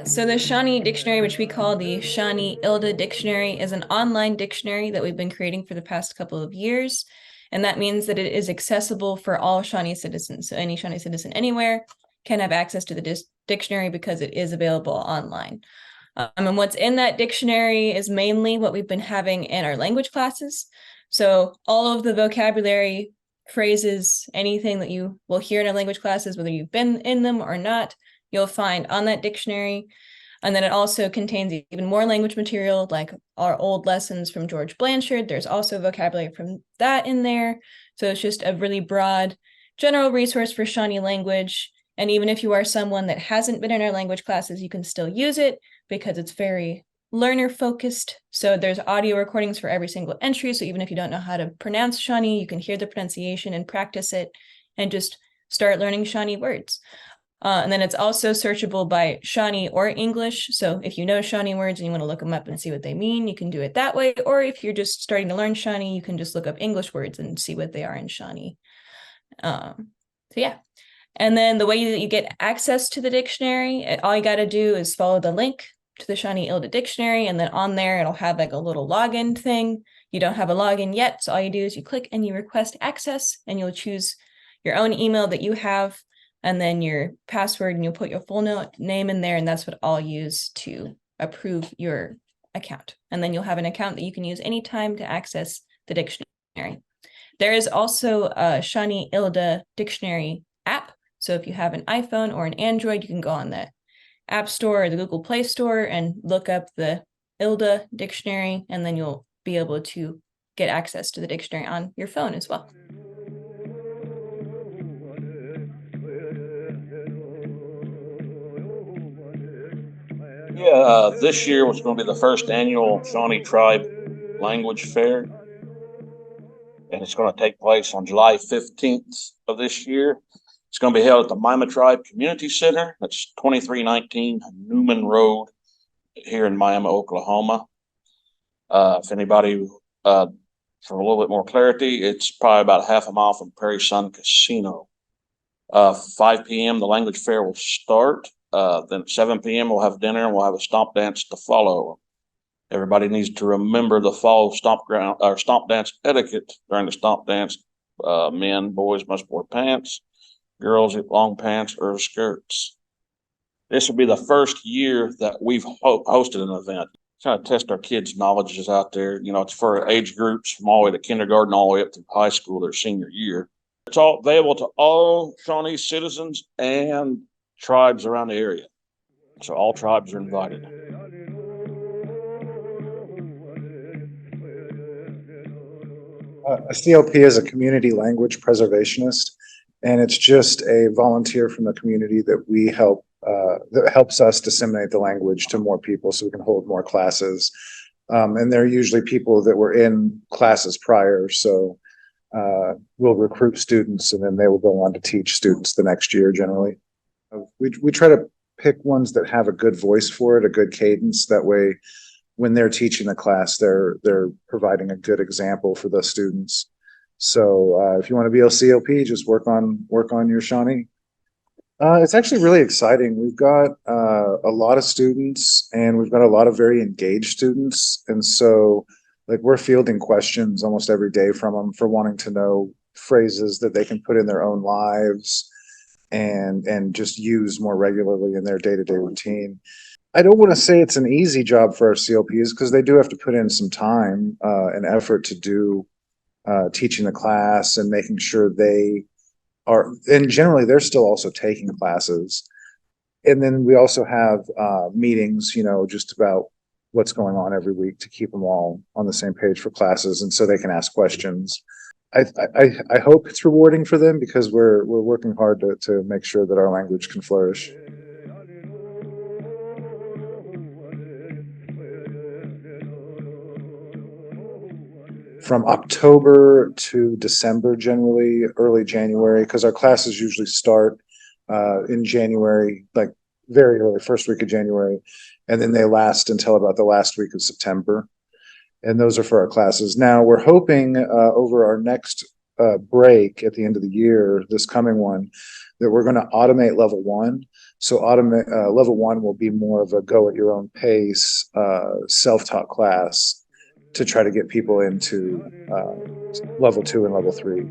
So the Shawnee Dictionary, which we call the Shawnee ILDA Dictionary, is an online dictionary that we've been creating for the past couple of years. And that means that it is accessible for all Shawnee citizens. So any Shawnee citizen anywhere can have access to the dictionary because it is available online. And what's in that dictionary is mainly what we've been having in our language classes. So all of the vocabulary, phrases, anything that you will hear in our language classes, whether you've been in them or not, you'll find on that dictionary. And then it also contains even more language material, like our old lessons from George Blanchard. There's also vocabulary from that in there. So it's just a really broad general resource for Shawnee language. And even if you are someone that hasn't been in our language classes, you can still use it because it's very learner focused. So there's audio recordings for every single entry. So even if you don't know how to pronounce Shawnee, you can hear the pronunciation and practice it and just start learning Shawnee words. And then it's also searchable by Shawnee or English. So if you know Shawnee words and you want to look them up and see what they mean, you can do it that way. Or if you're just starting to learn Shawnee, you can just look up English words and see what they are in Shawnee. So yeah. And then the way that you get access to the dictionary, all you got to do is follow the link to the Shawnee ILDA Dictionary. And then on there, it'll have like a little login thing. You don't have a login yet. So all you do is you click and you request access and you'll choose your own email that you have and then your password, and you'll put your full name in there, and that's what I'll use to approve your account. And then you'll have an account that you can use anytime to access the dictionary. There is also a Shawnee ILDA Dictionary app. So if you have an iPhone or an Android, you can go on the App Store or the Google Play Store and look up the ILDA Dictionary, and then you'll be able to get access to the dictionary on your phone as well. Yeah, this year was going to be the first annual Shawnee Tribe Language Fair, and it's going to take place on July 15th of this year. It's going to be held at the Mima Tribe Community Center. That's 2319 Newman Road here in Miami, Oklahoma. If anybody, for a little bit more clarity, it's probably about half a mile from Prairie Sun Casino. 5 p.m. the language fair will start. Then at 7 p.m. we'll have dinner and we'll have a stomp dance to follow. Everybody needs to remember to follow stomp dance etiquette during the stomp dance. Boys must wear pants. Girls long pants or skirts. This will be the first year that we've hosted an event. Trying to test our kids' knowledges out there. You know, it's for age groups from all the way to kindergarten, all the way up to high school, their senior year. It's all available to all Shawnee citizens and tribes around the area. So all tribes are invited. A CLP is a community language preservationist, and it's just a volunteer from the community that we help that helps us disseminate the language to more people so we can hold more classes. And they're usually people that were in classes prior, so we'll recruit students and then they will go on to teach students the next year generally. We try to pick ones that have a good voice for it, a good cadence. That way, when they're teaching the class, they're providing a good example for the students. So if you want to be a CLP, just work on your Shawnee. It's actually really exciting. We've got a lot of students, and we've got a lot of very engaged students, and so like we're fielding questions almost every day from them for wanting to know phrases that they can put in their own lives and just use more regularly in their day-to-day routine. I don't want to say it's an easy job for our CLPs because they do have to put in some time and effort to do teaching the class and making sure they are, and generally they're still also taking classes. And then we also have meetings, you know, just about what's going on every week to keep them all on the same page for classes, and so they can ask questions. I hope it's rewarding for them because we're working hard to make sure that our language can flourish. From October to December, generally early January, because our classes usually start in January, like very early, first week of January, and then they last until about the last week of September. And those are for our classes. Now we're hoping over our next break at the end of the year, this coming one, that we're going to automate level 1. So level one will be more of a go at your own pace, self-taught class to try to get people into level two and level three.